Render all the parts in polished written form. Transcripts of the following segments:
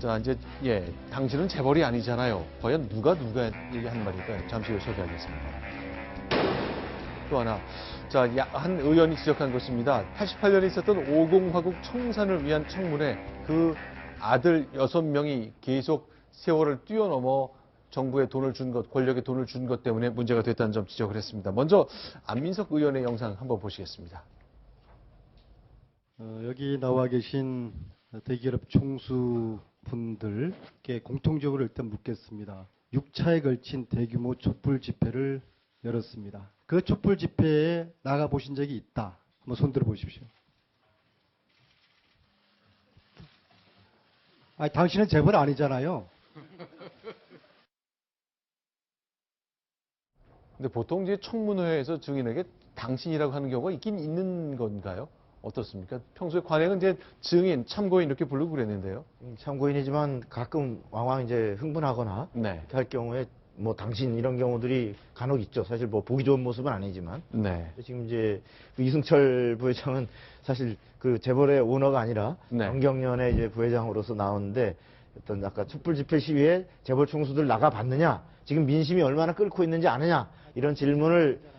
자, 이제, 당신은 재벌이 아니잖아요. 과연 누가 얘기한 말일까요? 잠시 후에 소개하겠습니다. 또 하나. 자, 한 의원이 지적한 것입니다. 88년에 있었던 50화국 청산을 위한 청문회, 그 아들 6명이 계속 세월을 뛰어넘어 정부에 돈을 준 것, 권력에 돈을 준 것 때문에 문제가 됐다는 점 지적을 했습니다. 먼저 안민석 의원의 영상 한번 보시겠습니다. 여기 나와 계신 대기업 총수분들께 공통적으로 일단 묻겠습니다. 6차에 걸친 대규모 촛불 집회를 열었습니다. 그 촛불 집회에 나가 보신 적이 있다. 한번 손 들어 보십시오. 아니, 당신은 재벌 아니잖아요. 근데 보통 이제 청문회에서 증인에게 당신이라고 하는 경우가 있긴 있는 건가요? 어떻습니까? 평소에 관행은 이제 증인, 참고인 이렇게 부르고 그랬는데요. 참고인이지만 가끔 왕왕 이제 흥분하거나 네. 이렇게 할 경우에 뭐 당신 이런 경우들이 간혹 있죠. 사실 뭐 보기 좋은 모습은 아니지만. 네. 지금 이제 이승철 부회장은 사실 그 재벌의 오너가 아니라 네. 연경련의 이제 부회장으로서 나오는데 어떤 아까 촛불 집회 시위에 재벌 총수들 나가 봤느냐, 지금 민심이 얼마나 끓고 있는지 아느냐 이런 질문을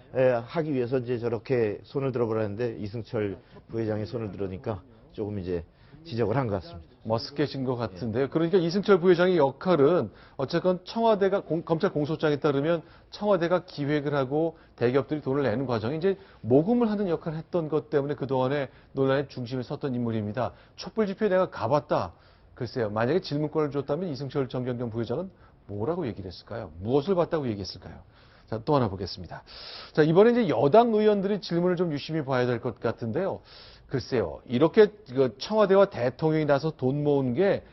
하기 위해서 이제 저렇게 손을 들어보라는데 이승철 부회장이 손을 들으니까 조금 이제 지적을 한 것 같습니다. 머쓱해진 것 같은데요. 그러니까 이승철 부회장의 역할은 어쨌건 청와대가 검찰 공소장에 따르면 청와대가 기획을 하고 대기업들이 돈을 내는 과정에 이제 모금을 하는 역할을 했던 것 때문에 그동안에 논란의 중심에 섰던 인물입니다. 촛불 집회에 내가 가봤다. 글쎄요. 만약에 질문권을 줬다면 이승철 정경련 부회장은 뭐라고 얘기를 했을까요? 무엇을 봤다고 얘기했을까요? 자, 또 하나 보겠습니다. 자, 이번에 이제 여당 의원들이 질문을 좀 유심히 봐야 될 것 같은데요. 글쎄요. 이렇게 청와대와 대통령이 나서 돈 모은 게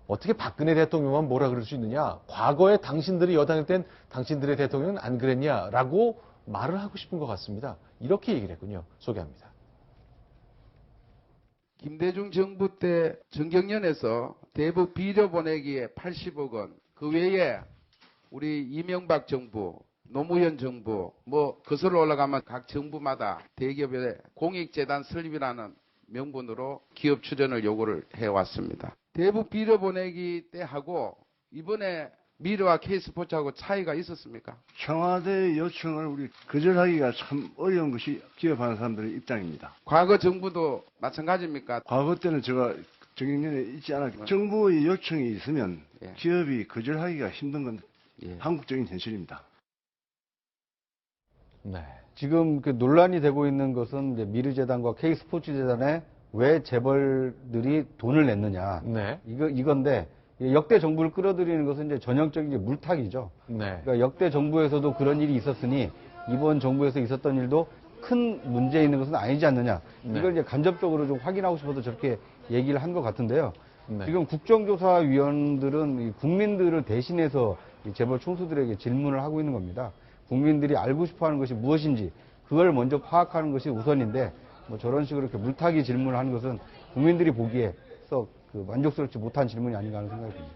어떻게 박근혜 대통령만 뭐라 그럴 수 있느냐. 과거에 당신들이 여당일 땐 당신들의 대통령은 안 그랬냐라고 말을 하고 싶은 것 같습니다. 이렇게 얘기를 했군요. 소개합니다. 김대중 정부 때 정경련에서 대북 비료 보내기에 80억 원, 그 외에 우리 이명박 정부, 노무현 정부, 뭐 거슬러 올라가면 각 정부마다 대기업의 공익재단 설립이라는 명분으로 기업 출연을 요구를 해왔습니다. 대북 비료 보내기 때 하고 이번에 미르와 K스포츠하고 차이가 있었습니까? 청와대 요청을 우리 거절하기가 참 어려운 것이 기업하는 사람들의 입장입니다. 과거 정부도 마찬가지입니까? 과거 때는 제가 정경련에 있지 않았기 때문에 정부의 요청이 있으면 예. 기업이 거절하기가 힘든 건 예. 한국적인 현실입니다. 네. 지금 그 논란이 되고 있는 것은 이제 미르재단과 K스포츠재단에 왜 재벌들이 돈을 냈느냐. 네. 이건데 역대 정부를 끌어들이는 것은 이제 전형적인 이제 물타기죠. 네. 그러니까 역대 정부에서도 그런 일이 있었으니 이번 정부에서 있었던 일도 큰 문제 있는 것은 아니지 않느냐. 네. 이걸 이제 간접적으로 좀 확인하고 싶어서 저렇게 얘기를 한 것 같은데요. 네. 지금 국정조사위원들은 이 국민들을 대신해서 이 재벌 총수들에게 질문을 하고 있는 겁니다. 국민들이 알고 싶어하는 것이 무엇인지 그걸 먼저 파악하는 것이 우선인데 뭐 저런 식으로 이렇게 물타기 질문을 하는 것은 국민들이 보기에 썩 만족스럽지 못한 질문이 아닌가 하는 생각이 듭니다.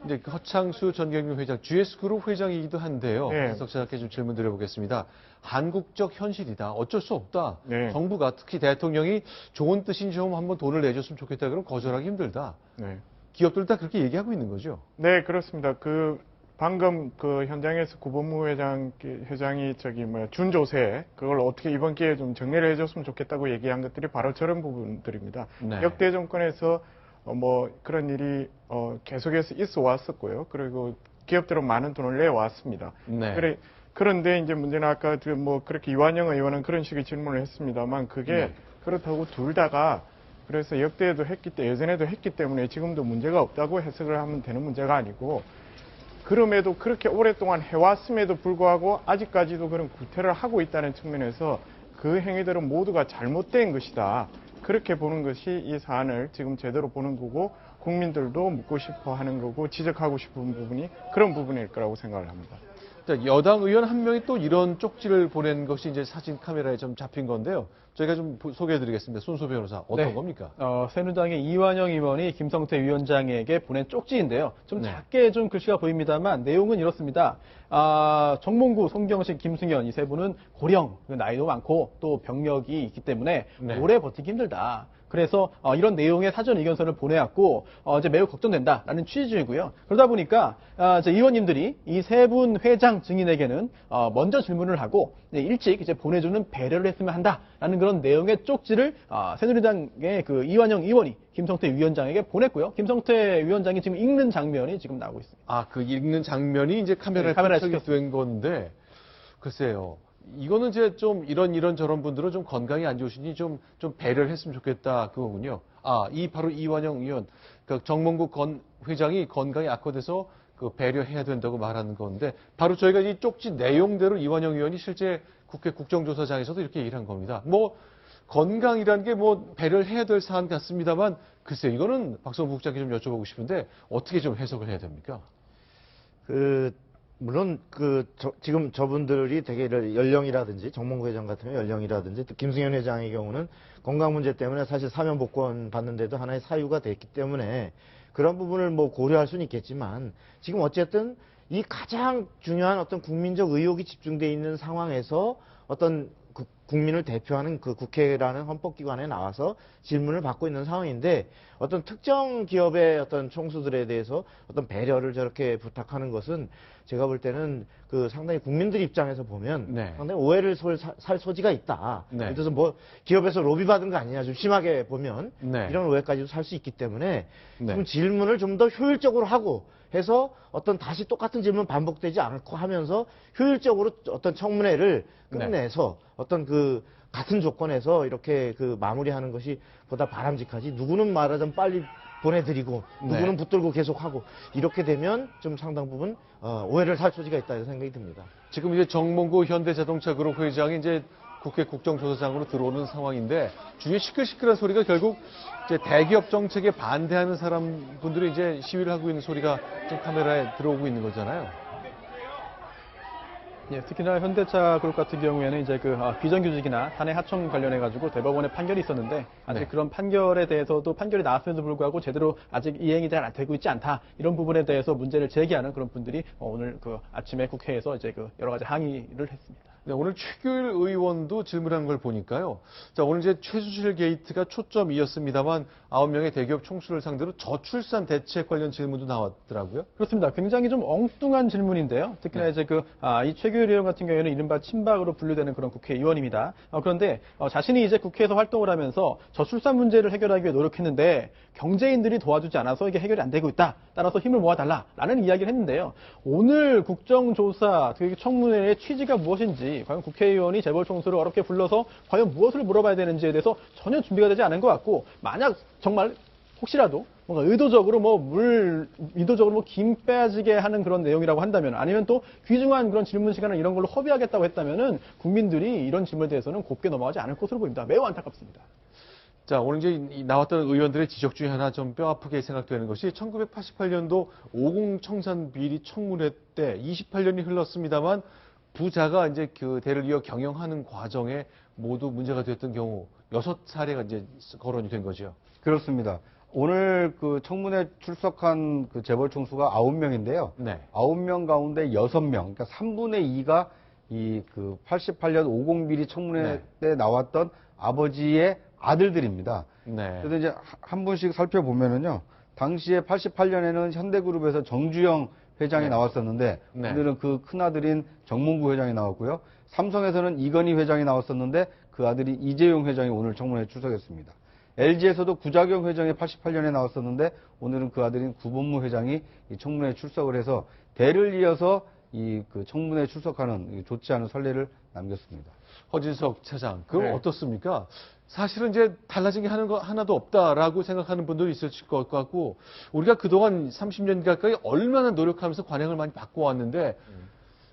이제 허창수 전경련 회장, GS그룹 회장이기도 한데요. 네. 해석자께 좀 질문 드려보겠습니다. 한국적 현실이다. 어쩔 수 없다. 네. 정부가 특히 대통령이 좋은 뜻인지 좀 한번 돈을 내줬으면 좋겠다. 그럼 거절하기 힘들다. 네. 기업들 다 그렇게 얘기하고 있는 거죠. 네, 그렇습니다. 방금 현장에서 구본무 회장이 준조세, 그걸 어떻게 이번 기회에 좀 정리를 해줬으면 좋겠다고 얘기한 것들이 바로 저런 부분들입니다. 네. 역대 정권에서 그런 일이 계속해서 있어 왔었고요. 그리고 기업들은 많은 돈을 내왔습니다. 네. 그런데 이제 문제는 아까 그렇게 이완영 의원은 그런 식의 질문을 했습니다만 그게 네. 그렇다고 둘 다가 그래서 역대에도 예전에도 했기 때문에 지금도 문제가 없다고 해석을 하면 되는 문제가 아니고 그럼에도 그렇게 오랫동안 해왔음에도 불구하고 아직까지도 그런 구태를 하고 있다는 측면에서 그 행위들은 모두가 잘못된 것이다. 그렇게 보는 것이 이 사안을 지금 제대로 보는 거고 국민들도 묻고 싶어 하는 거고 지적하고 싶은 부분이 그런 부분일 거라고 생각을 합니다. 자, 여당 의원 한 명이 또 이런 쪽지를 보낸 것이 이제 사진 카메라에 좀 잡힌 건데요. 저희가 좀 소개해드리겠습니다. 손소 변호사, 어떤 네. 겁니까? 새누리당의 이완영 의원이 김성태 위원장에게 보낸 쪽지인데요. 좀 네. 작게 좀 글씨가 보입니다만 내용은 이렇습니다. 정몽구, 송경식, 김승현 이 세 분은 고령, 나이도 많고 또 병력이 있기 때문에 네. 오래 버티기 힘들다. 그래서 이런 내용의 사전 의견서를 보내왔고 이제 매우 걱정된다라는 취지이고요. 그러다 보니까 이제 의원님들이 이 세 분 회장 증인에게는 먼저 질문을 하고 일찍 이제 보내주는 배려를 했으면 한다라는 그런 내용의 쪽지를 새누리당의 그 이완영 의원이 김성태 위원장에게 보냈고요. 김성태 위원장이 지금 읽는 장면이 지금 나오고 있습니다. 아, 그 읽는 장면이 이제 카메라에 된 건데, 글쎄요. 이거는 이제 좀 이런 저런 분들은 좀 건강이 안 좋으시니 좀 배려를 했으면 좋겠다 그거군요. 아, 바로 이완영 의원, 그러니까 정몽구 회장이 건강이 악화돼서 그 배려해야 된다고 말하는 건데, 바로 저희가 이 쪽지 내용대로 이완영 의원이 실제 국회 국정조사장에서도 이렇게 얘기를 한 겁니다. 뭐 건강이라는 게 뭐 배려를 해야 될 사안 같습니다만, 글쎄 이거는 박성부 국장께 좀 여쭤보고 싶은데 어떻게 좀 해석을 해야 됩니까? 물론 지금 저분들이 되게 연령이라든지 정몽구 회장 같은 경우 연령이라든지 또 김승현 회장의 경우는 건강 문제 때문에 사실 사면 복권 받는데도 하나의 사유가 됐기 때문에 그런 부분을 뭐 고려할 수는 있겠지만 지금 어쨌든 이 가장 중요한 어떤 국민적 의혹이 집중돼 있는 상황에서 어떤 국민을 대표하는 그 국회라는 헌법기관에 나와서 질문을 받고 있는 상황인데 어떤 특정 기업의 어떤 총수들에 대해서 어떤 배려를 저렇게 부탁하는 것은 제가 볼 때는 그 상당히 국민들 입장에서 보면 네. 상당히 오해를 살 소지가 있다. 네. 그래서 뭐 기업에서 로비 받은 거 아니냐 좀 심하게 보면 네. 이런 오해까지도 살 수 있기 때문에 네. 좀 질문을 좀 더 효율적으로 하고 해서 어떤 다시 똑같은 질문 반복되지 않고 하면서 효율적으로 어떤 청문회를 끝내서 어떤 그 같은 조건에서 이렇게 그 마무리하는 것이 보다 바람직하지. 누구는 말하자면 빨리 보내드리고 누구는 붙들고 계속하고 이렇게 되면 좀 상당 부분 오해를 살 소지가 있다 이런 생각이 듭니다. 지금 이제 정몽구 현대자동차그룹 회장이 이제 국회 국정조사장으로 들어오는 상황인데 주위에 시끌시끌한 소리가 결국 이제 대기업 정책에 반대하는 분들이 이제 시위를 하고 있는 소리가 지금 카메라에 들어오고 있는 거잖아요. 예, 특히나 현대차 그룹 같은 경우에는 이제 그 비정규직이나 사내 하청 관련해 가지고 대법원에 판결이 있었는데 아직 네. 그런 판결에 대해서도 판결이 나왔음에도 불구하고 제대로 아직 이행이 잘 되고 있지 않다 이런 부분에 대해서 문제를 제기하는 그런 분들이 오늘 그 아침에 국회에서 이제 그 여러 가지 항의를 했습니다. 네, 오늘 최규일 의원도 질문한 걸 보니까요. 자, 오늘 이제 최수실 게이트가 초점이었습니다만 9명의 대기업 총수를 상대로 저출산 대책 관련 질문도 나왔더라고요. 그렇습니다. 굉장히 좀 엉뚱한 질문인데요. 특히나 네. 이제 이 최규일 의원 같은 경우에는 이른바 친박으로 분류되는 그런 국회의원입니다. 그런데 자신이 이제 국회에서 활동을 하면서 저출산 문제를 해결하기 위해 노력했는데 경제인들이 도와주지 않아서 이게 해결이 안 되고 있다. 따라서 힘을 모아달라라는 이야기를 했는데요. 오늘 국정조사 청문회의 취지가 무엇인지 과연 국회의원이 재벌총수를 어렵게 불러서 과연 무엇을 물어봐야 되는지에 대해서 전혀 준비가 되지 않은 것 같고 만약 정말 혹시라도 뭔가 의도적으로 김 빼지게 하는 그런 내용이라고 한다면 아니면 또 귀중한 그런 질문 시간을 이런 걸로 허비하겠다고 했다면은 국민들이 이런 질문에 대해서는 곱게 넘어가지 않을 것으로 보입니다. 매우 안타깝습니다. 자, 오늘 이제 나왔던 의원들의 지적 중에 하나 좀 뼈아프게 생각되는 것이 1988년도 50 청산 비리 청문회 때 28년이 흘렀습니다만 부자가 이제 그 대를 이어 경영하는 과정에 모두 문제가 됐던 경우 6사례가 이제 거론이 된 거죠. 그렇습니다. 오늘 그 청문회 출석한 그 재벌 총수가 9명인데요. 네. 9명 가운데 6명, 그러니까 3분의 2가 이 그 88년 50 비리 청문회 네. 때 나왔던 아버지의 아들들입니다. 네. 그래서 이제 한 분씩 살펴보면은요. 당시에 88년에는 현대그룹에서 정주영 회장이 네. 나왔었는데 네. 오늘은 그 큰아들인 정몽구 회장이 나왔고요. 삼성에서는 이건희 회장이 나왔었는데 그 아들이 이재용 회장이 오늘 청문회에 출석했습니다. LG에서도 구자경 회장이 88년에 나왔었는데 오늘은 그 아들인 구본무 회장이 이 청문회에 출석을 해서 대를 이어서 이 그 청문회에 출석하는 좋지 않은 선례를 남겼습니다. 허진석 차장, 그럼 네. 어떻습니까? 사실은 이제 달라진 게 하나도 없다라고 생각하는 분들이 있을 것 같고, 우리가 그동안 30년 가까이 얼마나 노력하면서 관행을 많이 바꿔왔는데,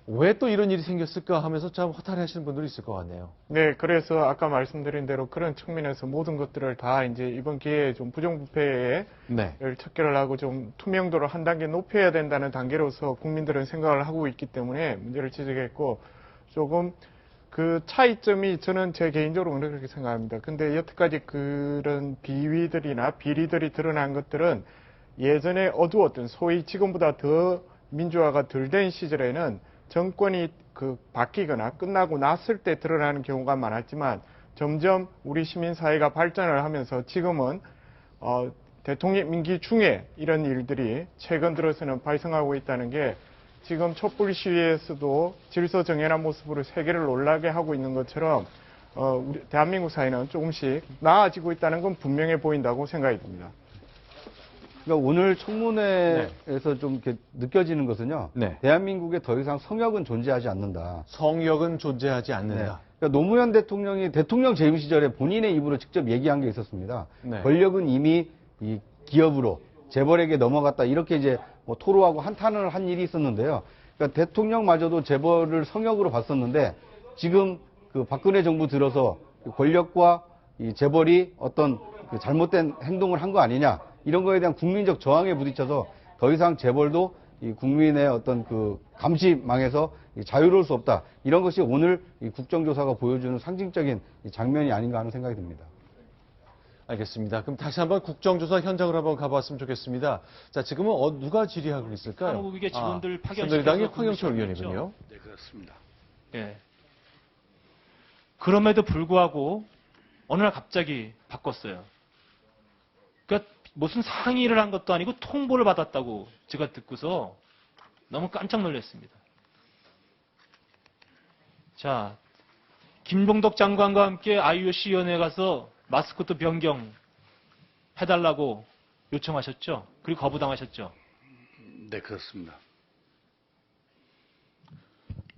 왜 또 이런 일이 생겼을까 하면서 참 허탈해 하시는 분들이 있을 것 같네요. 네, 그래서 아까 말씀드린 대로 그런 측면에서 모든 것들을 다 이제 이번 기회에 좀 부정부패에 네. 척결을 하고 좀 투명도를 한 단계 높여야 된다는 단계로서 국민들은 생각을 하고 있기 때문에 문제를 지적했고 조금 그 차이점이 저는 제 개인적으로 그렇게 생각합니다. 근데 여태까지 그런 비위들이나 비리들이 드러난 것들은 예전에 어두웠던 소위 지금보다 더 민주화가 덜 된 시절에는 정권이 바뀌거나 끝나고 났을 때 드러나는 경우가 많았지만 점점 우리 시민사회가 발전을 하면서 지금은 대통령 임기 중에 이런 일들이 최근 들어서는 발생하고 있다는 게 지금 촛불 시위에서도 질서 정연한 모습으로 세계를 놀라게 하고 있는 것처럼 우리 대한민국 사회는 조금씩 나아지고 있다는 건 분명해 보인다고 생각이 듭니다. 그러니까 오늘 청문회에서 좀 이렇게 느껴지는 것은요. 네. 대한민국에 더 이상 성역은 존재하지 않는다. 성역은 존재하지 네. 않는다. 그러니까 노무현 대통령이 대통령 재임 시절에 본인의 입으로 직접 얘기한 게 있었습니다. 네. 권력은 이미 이 기업으로 재벌에게 넘어갔다. 이렇게 이제 뭐 토로하고 한탄을 한 일이 있었는데요. 그러니까 대통령마저도 재벌을 성역으로 봤었는데 지금 그 박근혜 정부 들어서 권력과 이 재벌이 어떤 그 잘못된 행동을 한 거 아니냐. 이런 거에 대한 국민적 저항에 부딪혀서 더 이상 재벌도 이 국민의 어떤 그 감시망에서 자유로울 수 없다. 이런 것이 오늘 이 국정조사가 보여주는 상징적인 장면이 아닌가 하는 생각이 듭니다. 알겠습니다. 그럼 다시 한번 국정조사 현장으로 한번 가봤으면 좋겠습니다. 자, 지금은 누가 질의하고 있을까요? 한국의 직원들 파견 새누리당의 황영철 의원이군요. 네, 그렇습니다. 예. 그럼에도 불구하고 어느 날 갑자기 바꿨어요. 그러니까 무슨 상의를 한 것도 아니고 통보를 받았다고 제가 듣고서 너무 깜짝 놀랐습니다. 자, 김봉덕 장관과 함께 IOC 위원회에 가서 마스코트 변경 해달라고 요청하셨죠? 그리고 거부당하셨죠? 네, 그렇습니다.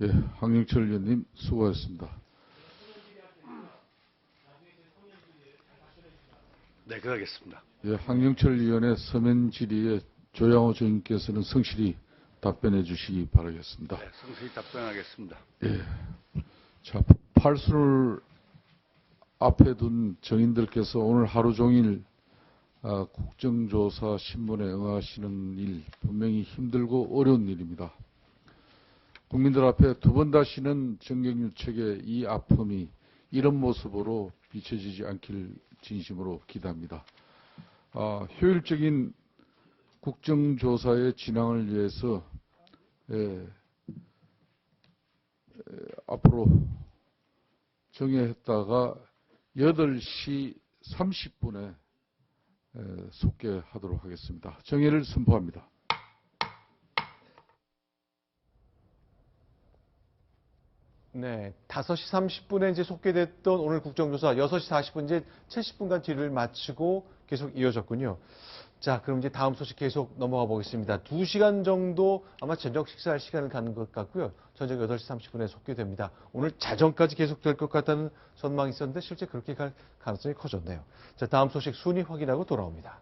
예, 황영철 의원님 수고하셨습니다. 네, 그러겠습니다. 예, 황영철 의원의 서면 질의에 조양호 정님께서는 성실히 답변해 주시기 바라겠습니다. 네, 성실히 답변하겠습니다. 예. 자, 팔순을 앞에 둔 정인들께서 오늘 하루 종일 국정조사 신문에 응하시는 일 분명히 힘들고 어려운 일입니다. 국민들 앞에 두 번 다시는 정경유착의 이 아픔이 이런 모습으로 비춰지지 않길 진심으로 기대합니다. 효율적인 국정조사의 진행을 위해서 앞으로 정해했다가 8시 30분에 속개하도록 하겠습니다. 정회를 선포합니다. 네, 5시 30분에 이제 속개됐던 오늘 국정조사 6시 40분 이제 70분간 질의를 마치고 계속 이어졌군요. 자, 그럼 이제 다음 소식 계속 넘어가 보겠습니다. 2시간 정도 아마 저녁 식사할 시간을 갖는 것 같고요. 저녁 8시 30분에 속개됩니다. 오늘 자정까지 계속될 것 같다는 전망이 있었는데 실제 그렇게 갈 가능성이 커졌네요. 자, 다음 소식 순위 확인하고 돌아옵니다.